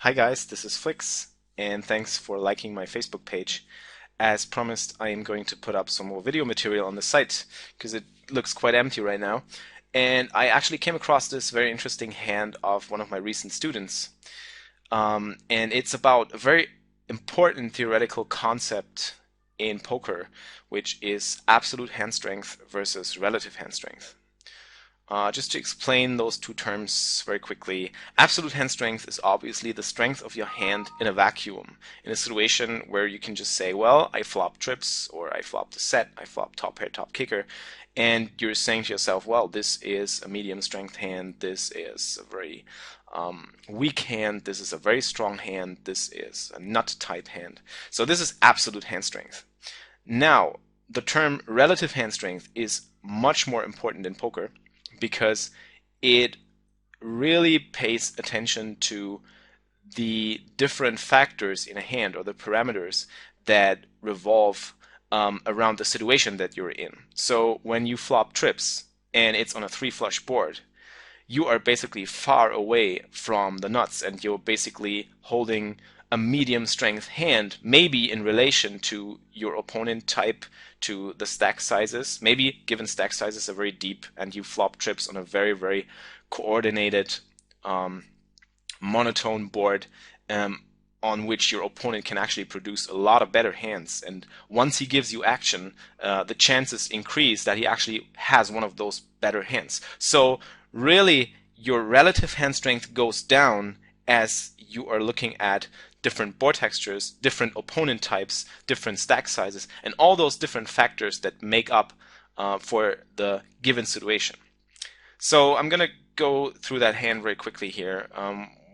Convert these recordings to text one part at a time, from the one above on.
Hi guys, this is Flix, and thanks for liking my Facebook page. As promised, I am going to put up some more video material on the site because it looks quite empty right now. And I actually came across this very interesting hand of one of my recent students. And it's about a very important theoretical concept in poker, which is absolute hand strength versus relative hand strength. Just to explain those two terms very quickly, absolute hand strength is obviously the strength of your hand in a vacuum, in a situation where you can just say, well, I flop trips, or I flop the set, I flop top pair, top kicker, and you're saying to yourself, well, this is a medium strength hand, this is a very weak hand, this is a very strong hand, this is a nut type hand. So this is absolute hand strength. Now, the term relative hand strength is much more important in poker, because it really pays attention to the different factors in a hand, or the parameters that revolve around the situation that you're in. So when you flop trips and it's on a 3-flush board, you are basically far away from the nuts, and you're basically holding a medium strength hand, maybe in relation to your opponent type, to the stack sizes. Maybe given stack sizes are very deep and you flop trips on a very, very coordinated, monotone board, on which your opponent can actually produce a lot of better hands. And once he gives you action, the chances increase that he actually has one of those better hands. So really, your relative hand strength goes down as you are looking at different board textures, different opponent types, different stack sizes, and all those different factors that make up for the given situation. So I'm going to go through that hand very quickly here.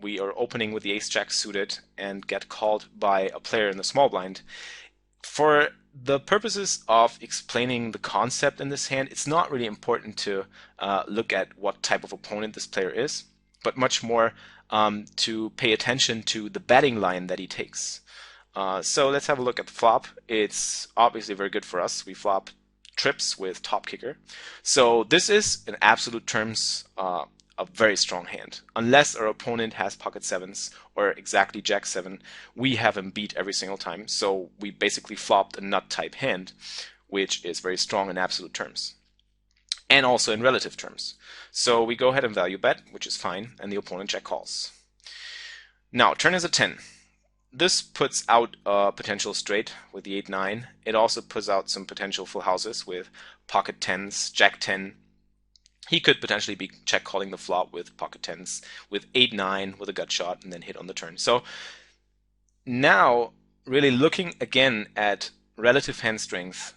We are opening with the ace-jack suited and get called by a player in the small blind. For the purposes of explaining the concept in this hand, it's not really important to look at what type of opponent this player is, but much more to pay attention to the betting line that he takes. So let's have a look at the flop. It's obviously very good for us. We flop trips with top kicker. So this is, in absolute terms, a very strong hand. Unless our opponent has pocket sevens or exactly jack 7, we have him beat every single time. So we basically flopped a nut type hand, which is very strong in absolute terms, and also in relative terms. So we go ahead and value bet, which is fine, and the opponent check calls. Now, turn is a 10. This puts out a potential straight with the 8-9. It also puts out some potential full houses with pocket 10s, jack 10. He could potentially be check calling the flop with pocket 10s, with 8-9 with a gut shot, and then hit on the turn. So now, really looking again at relative hand strength,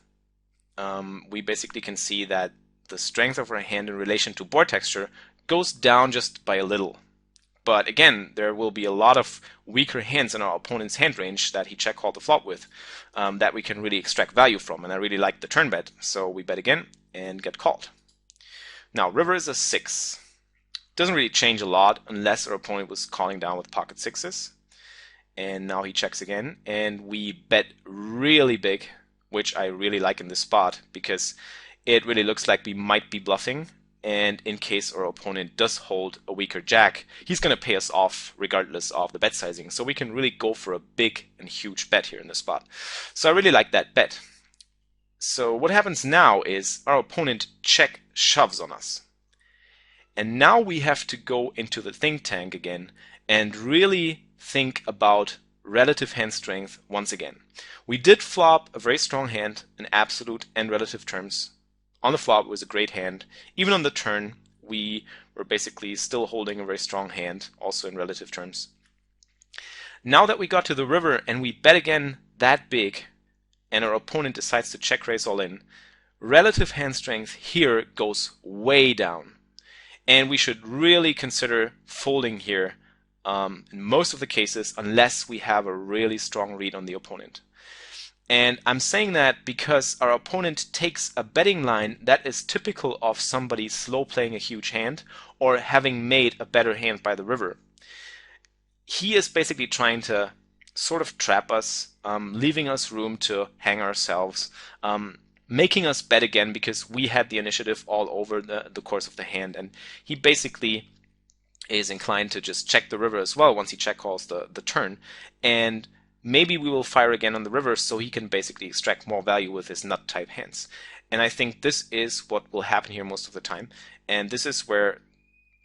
we basically can see that the strength of our hand in relation to board texture goes down just by a little. But again, there will be a lot of weaker hands in our opponent's hand range that he check called the flop with, that we can really extract value from. And I really like the turn bet, so we bet again and get called. Now, river is a 6. Doesn't really change a lot unless our opponent was calling down with pocket 6s. And now he checks again, and we bet really big, which I really like in this spot, because it really looks like we might be bluffing, and in case our opponent does hold a weaker jack, he's going to pay us off regardless of the bet sizing. So we can really go for a big and huge bet here in this spot. So I really like that bet. So what happens now is our opponent check shoves on us. And now we have to go into the think tank again and really think about relative hand strength once again. We did flop a very strong hand in absolute and relative terms. On the flop, it was a great hand. Even on the turn, we were basically still holding a very strong hand, also in relative terms. Now that we got to the river and we bet again that big, and our opponent decides to check raise all in, relative hand strength here goes way down. And we should really consider folding here in most of the cases, unless we have a really strong read on the opponent. And I'm saying that because our opponent takes a betting line that is typical of somebody slow playing a huge hand or having made a better hand by the river. He is basically trying to sort of trap us, leaving us room to hang ourselves, making us bet again because we had the initiative all over the course of the hand. And he basically is inclined to just check the river as well once he check calls the turn, and maybe we will fire again on the river so he can basically extract more value with his nut type hands. And I think this is what will happen here most of the time, and this is where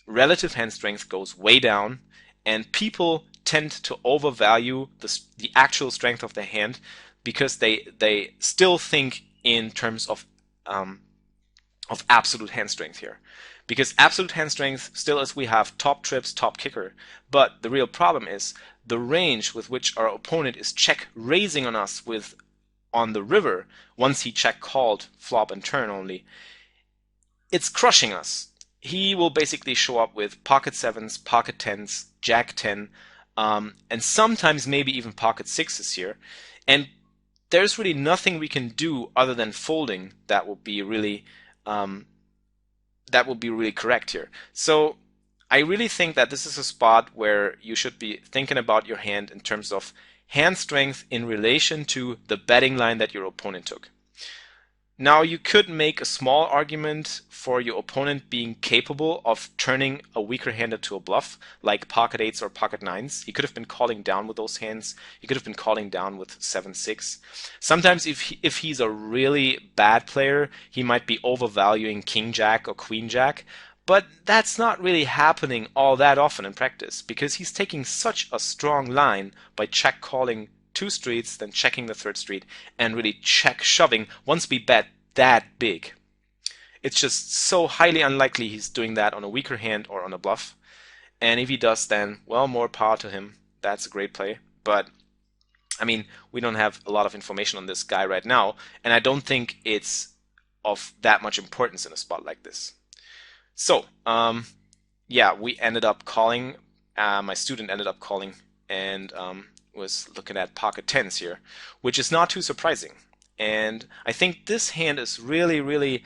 relative hand strength goes way down, and people tend to overvalue the actual strength of the hand because they still think in terms of absolute hand strength here. Because absolute hand strength still is we have top trips, top kicker, but the real problem is the range with which our opponent is check raising on us with on the river once he check called flop and turn only. It's crushing us. He will basically show up with pocket sevens, pocket tens, jack 10, and sometimes maybe even pocket sixes here. And there's really nothing we can do other than folding that will be really correct here. So I really think that this is a spot where you should be thinking about your hand in terms of hand strength in relation to the betting line that your opponent took. Now you could make a small argument for your opponent being capable of turning a weaker hand into a bluff, like pocket eights or pocket nines. He could have been calling down with those hands. He could have been calling down with 7-6. Sometimes if he's a really bad player, he might be overvaluing king jack or queen jack. But that's not really happening all that often in practice because he's taking such a strong line by check calling two streets, then checking the third street, and really check shoving once we bet that big. It's just so highly unlikely he's doing that on a weaker hand or on a bluff. And if he does, then, well, more power to him. That's a great play. But, I mean, we don't have a lot of information on this guy right now, and I don't think it's of that much importance in a spot like this. So, yeah, we ended up calling, my student ended up calling, and was looking at pocket tens here, which is not too surprising. And I think this hand is really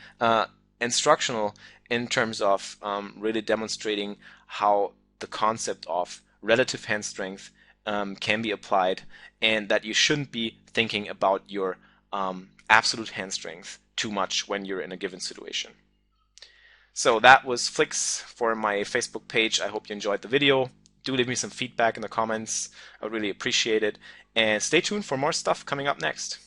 instructional in terms of really demonstrating how the concept of relative hand strength can be applied, and that you shouldn't be thinking about your absolute hand strength too much when you're in a given situation. So that was Flix for my Facebook page. I hope you enjoyed the video. Do leave me some feedback in the comments. I would really appreciate it. And stay tuned for more stuff coming up next.